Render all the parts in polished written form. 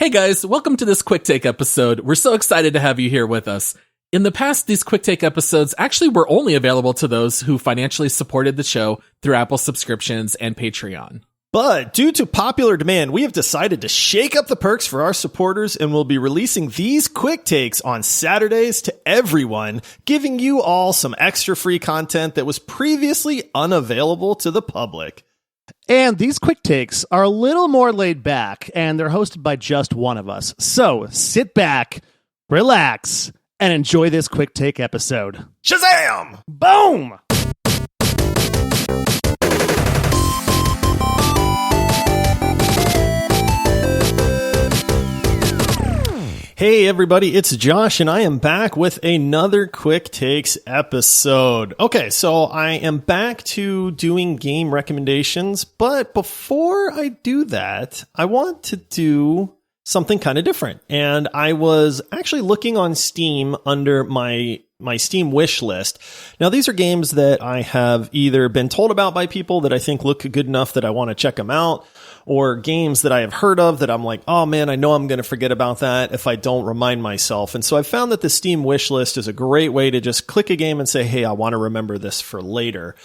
Hey guys, welcome to this quick take episode. We're so excited to have you here with us. In the past, these quick take episodes actually were only available to those who financially supported the show through Apple subscriptions and Patreon. But due to popular demand, we have decided to shake up the perks for our supporters and we'll be releasing these quick takes on Saturdays to everyone, giving you all some extra free content that was previously unavailable to the public. And these quick takes are a little more laid back, and they're hosted by just one of us. So sit back, relax, and enjoy this quick take episode. Shazam! Boom! Hey everybody, it's Josh and I am back with another Quick Takes episode. Okay, so I am back to doing game recommendations, but before I do that, I want to do something kind of different. And I was actually looking on Steam under my Steam wish list. Now, these are games that I have either been told about by people that I think look good enough that I want to check them out, or games that I have heard of that I'm like, oh man, I know I'm going to forget about that if I don't remind myself. And so I found that the Steam wish list is a great way to just click a game and say, hey, I want to remember this for later.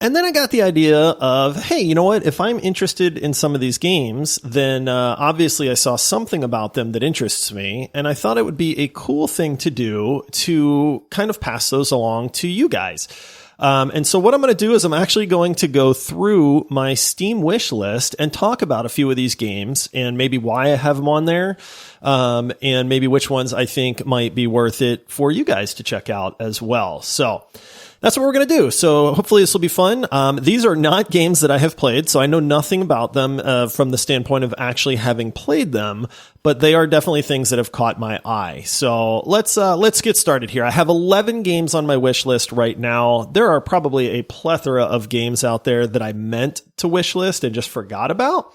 And then I got the idea of, hey, you know what? If I'm interested in some of these games, then obviously I saw something about them that interests me. And I thought it would be a cool thing to do to kind of pass those along to you guys. And so what I'm going to do is I'm actually going to go through my Steam wish list and talk about a few of these games and maybe why I have them on there, and maybe which ones I think might be worth it for you guys to check out as well. So that's what we're going to do. So hopefully this will be fun. These are not games that I have played, so I know nothing about them from the standpoint of actually having played them, but they are definitely things that have caught my eye. So let's get started here. I have 11 games on my wish list right now. There are probably a plethora of games out there that I meant to wish list and just forgot about.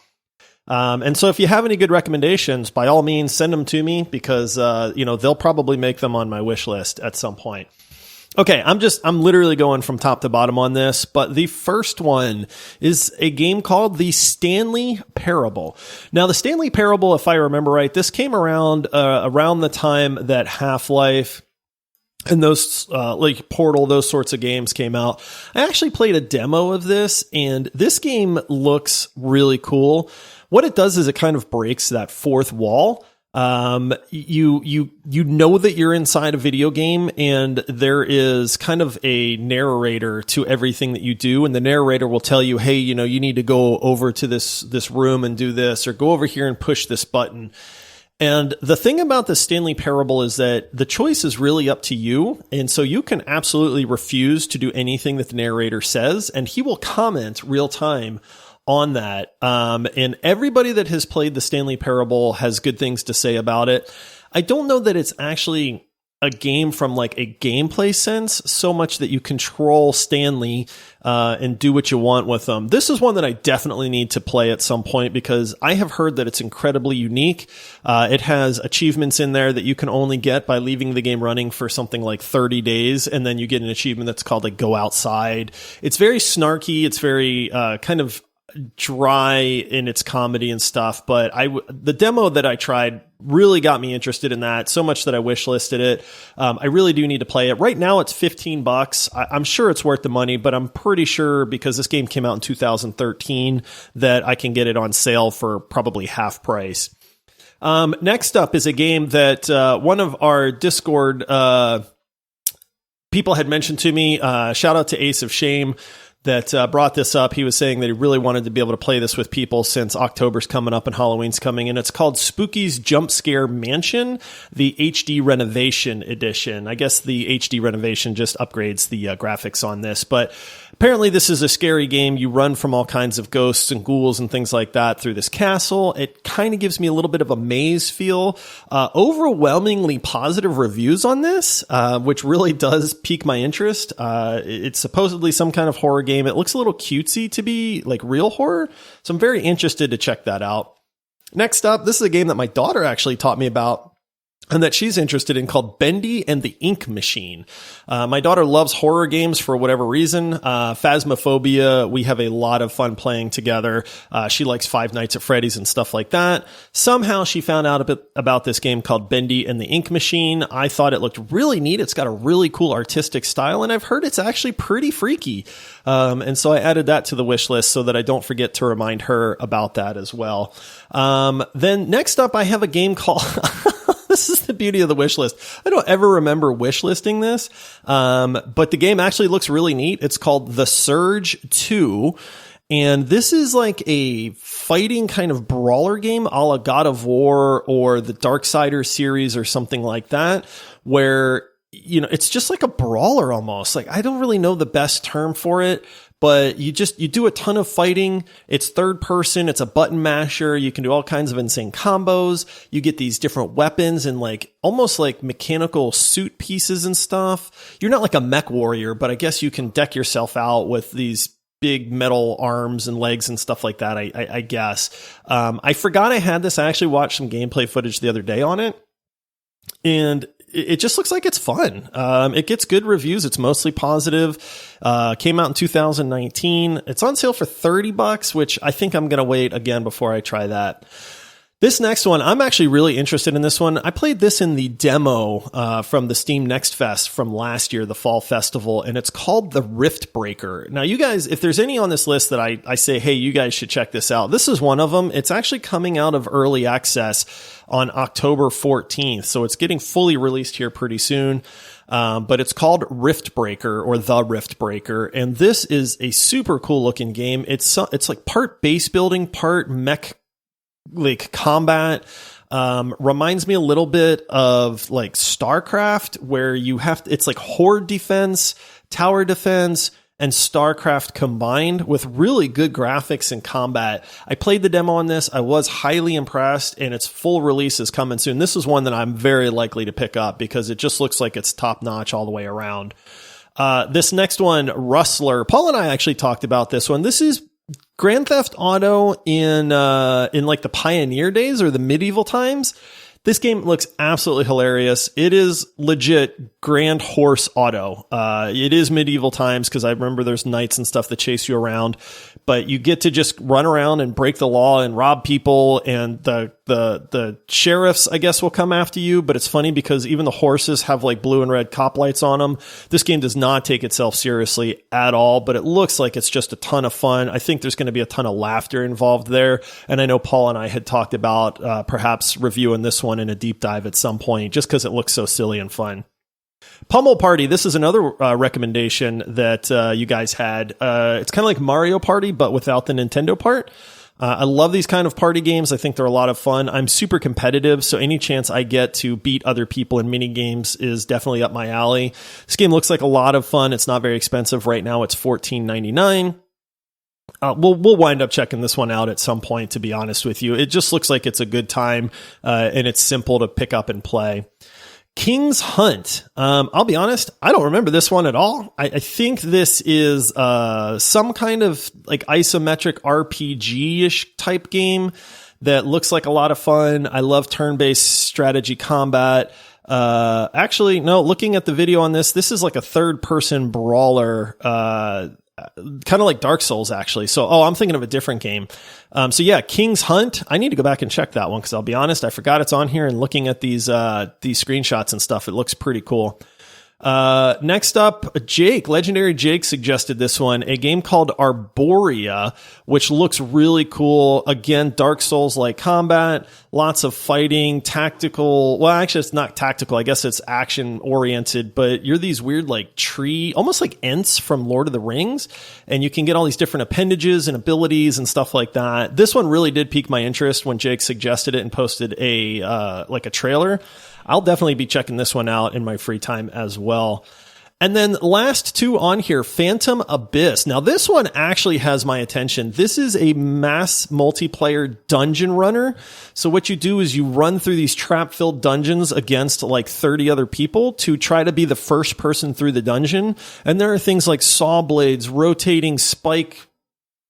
And so if you have any good recommendations, by all means, send them to me because, they'll probably make them on my wish list at some point. Okay, I'm literally going from top to bottom on this, but the first one is a game called The Stanley Parable. Now, The Stanley Parable, if I remember right, this came around the time that Half-Life and those, like Portal, those sorts of games came out. I actually played a demo of this, and this game looks really cool. What it does is it kind of breaks that fourth wall. You know that you're inside a video game and there is kind of a narrator to everything that you do. And the narrator will tell you, hey, you need to go over to this room and do this, or go over here and push this button. And the thing about the Stanley Parable is that the choice is really up to you. And so you can absolutely refuse to do anything that the narrator says, and he will comment real time on that. And everybody that has played the Stanley Parable has good things to say about it. I don't know that it's actually a game from like a gameplay sense so much that you control Stanley and do what you want with them. This is one that I definitely need to play at some point because I have heard that it's incredibly unique. It has achievements in there that you can only get by leaving the game running for something like 30 days. And then you get an achievement that's called like Go Outside. It's very snarky. It's very kind of dry in its comedy and stuff, but the demo that I tried really got me interested in that so much that I wish listed it. I really do need to play it. Right now it's $15. I'm sure it's worth the money, but I'm pretty sure because this game came out in 2013 that I can get it on sale for probably half price. Next up is a game that one of our Discord people had mentioned to me. Shout out to Ace of Shame that brought this up. He was saying that he really wanted to be able to play this with people since October's coming up and Halloween's coming, and it's called Spooky's Jump Scare Mansion, the HD Renovation Edition. I guess the HD Renovation just upgrades the graphics on this, but apparently this is a scary game. You run from all kinds of ghosts and ghouls and things like that through this castle. It kind of gives me a little bit of a maze feel. Overwhelmingly positive reviews on this, which really does pique my interest. It's supposedly some kind of horror game. It looks a little cutesy to be like real horror, so I'm very interested to check that out. Next up, this is a game that my daughter actually taught me about. and that she's interested in called Bendy and the Ink Machine. My daughter loves horror games for whatever reason. Phasmophobia, we have a lot of fun playing together. She likes Five Nights at Freddy's and stuff like that. Somehow she found out a bit about this game called Bendy and the Ink Machine. I thought it looked really neat. It's got a really cool artistic style, and I've heard it's actually pretty freaky. And so I added that to the wish list so that I don't forget to remind her about that as well. Then next up, I have a game called... This is the beauty of the wish list. I don't ever remember wish listing this, but the game actually looks really neat. It's called The Surge 2, and this is like a fighting kind of brawler game a la God of War or the Darksiders series or something like that, where, you know, it's just like a brawler almost. Like, I don't really know the best term for it, but you do a ton of fighting. It's third person. It's a button masher. You can do all kinds of insane combos. You get these different weapons and like almost like mechanical suit pieces and stuff. You're not like a mech warrior, but I guess you can deck yourself out with these big metal arms and legs and stuff like that. I guess. I forgot I had this. I actually watched some gameplay footage the other day on it, and it just looks like it's fun. It gets good reviews. It's mostly positive. Came out in 2019. It's on sale for $30, which I think I'm going to wait again before I try that. This next one, I'm actually really interested in this one. I played this in the demo from the Steam Next Fest from last year, the fall festival, and it's called The Rift Breaker. Now, you guys, if there's any on this list that I say, hey, you guys should check this out, this is one of them. It's actually coming out of early access on October 14th, so it's getting fully released here pretty soon. But it's called Rift Breaker or The Rift Breaker, and this is a super cool looking game. It's like part base building, part mech like combat. Reminds me a little bit of like StarCraft, where you have it's like horde defense, tower defense, and StarCraft combined with really good graphics and combat. I played the demo on this. I was highly impressed, and its full release is coming soon. This is one that I'm very likely to pick up because it just looks like it's top notch all the way around. This next one, Rustler. Paul and I actually talked about this one. This is Grand Theft Auto in like the pioneer days or the medieval times. This game looks absolutely hilarious. It is legit Grand Horse Auto. It is medieval times because I remember there's knights and stuff that chase you around, but you get to just run around and break the law and rob people, and the sheriffs, I guess, will come after you. But it's funny because even the horses have like blue and red cop lights on them. This game does not take itself seriously at all, but it looks like it's just a ton of fun. I think there's going to be a ton of laughter involved there. And I know Paul and I had talked about perhaps reviewing this one in a deep dive at some point, just because it looks so silly and fun. Pummel Party. This is another recommendation that you guys had. It's kind of like Mario Party, but without the Nintendo part. I love these kind of party games. I think they're a lot of fun. I'm super competitive, so any chance I get to beat other people in mini games is definitely up my alley. This game looks like a lot of fun. It's not very expensive right now. It's $14.99. We'll wind up checking this one out at some point, to be honest with you. It just looks like it's a good time, and it's simple to pick up and play. King's Hunt. I'll be honest, I don't remember this one at all. I think this is some kind of like isometric RPG-ish type game that looks like a lot of fun. I love turn-based strategy combat. Actually, no, looking at the video on this is like a third-person brawler, kind of like Dark Souls, actually. So, I'm thinking of a different game. So yeah, King's Hunt. I need to go back and check that one because I'll be honest, I forgot it's on here, and looking at these screenshots and stuff, it looks pretty cool. Next up, Legendary Jake suggested this one, a game called Arborea, which looks really cool. Again, Dark Souls-like combat, lots of fighting, tactical. Well, actually, it's not tactical. I guess it's action-oriented, but you're these weird, like, tree, almost like Ents from Lord of the Rings, and you can get all these different appendages and abilities and stuff like that. This one really did pique my interest when Jake suggested it and posted a trailer. I'll definitely be checking this one out in my free time as well. And then last two on here, Phantom Abyss. Now this one actually has my attention. This is a mass multiplayer dungeon runner. So what you do is you run through these trap-filled dungeons against like 30 other people to try to be the first person through the dungeon. And there are things like saw blades, rotating spike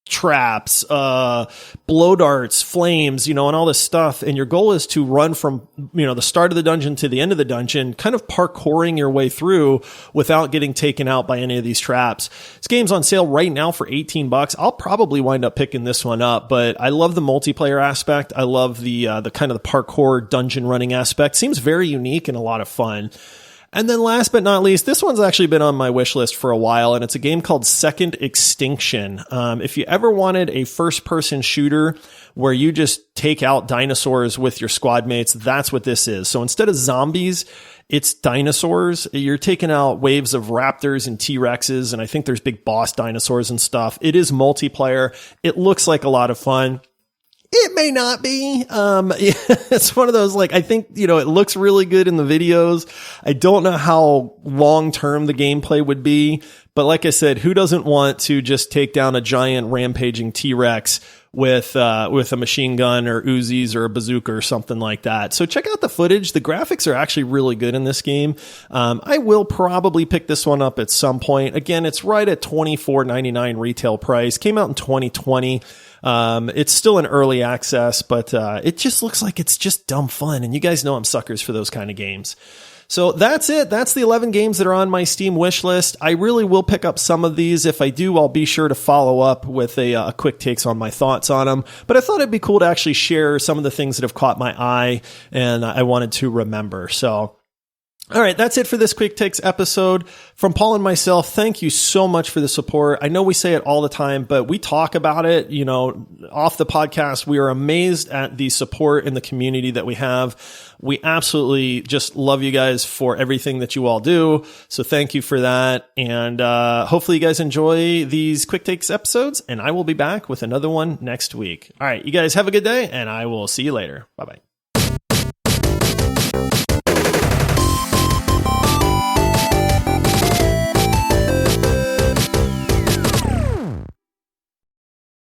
traps, blow darts, flames, and all this stuff. And your goal is to run from, the start of the dungeon to the end of the dungeon, kind of parkouring your way through without getting taken out by any of these traps. This game's on sale right now for $18. I'll probably wind up picking this one up, but I love the multiplayer aspect. I love the kind of the parkour dungeon running aspect. Seems very unique and a lot of fun. And then last but not least, this one's actually been on my wish list for a while, and it's a game called Second Extinction. If you ever wanted a first-person shooter where you just take out dinosaurs with your squad mates, that's what this is. So instead of zombies, it's dinosaurs. You're taking out waves of raptors and T-Rexes, and I think there's big boss dinosaurs and stuff. It is multiplayer. It looks like a lot of fun. It may not be. It's one of those, I think, it looks really good in the videos. I don't know how long term the gameplay would be, but like I said, who doesn't want to just take down a giant rampaging T-Rex with a machine gun or Uzis or a bazooka or something like that? So check out the footage. The graphics are actually really good in this game. I will probably pick this one up at some point. Again, it's right at $24.99 retail price. Came out in 2020. It's still in early access, but it just looks like it's just dumb fun. And you guys know I'm suckers for those kind of games. So that's it. That's the 11 games that are on my Steam wish list. I really will pick up some of these. If I do, I'll be sure to follow up with a quick takes on my thoughts on them. But I thought it'd be cool to actually share some of the things that have caught my eye and I wanted to remember. So all right, that's it for this Quick Takes episode. From Paul and myself, thank you so much for the support. I know we say it all the time, but we talk about it, off the podcast. We are amazed at the support in the community that we have. We absolutely just love you guys for everything that you all do. So thank you for that. And hopefully you guys enjoy these Quick Takes episodes, and I will be back with another one next week. All right, you guys have a good day, and I will see you later. Bye-bye.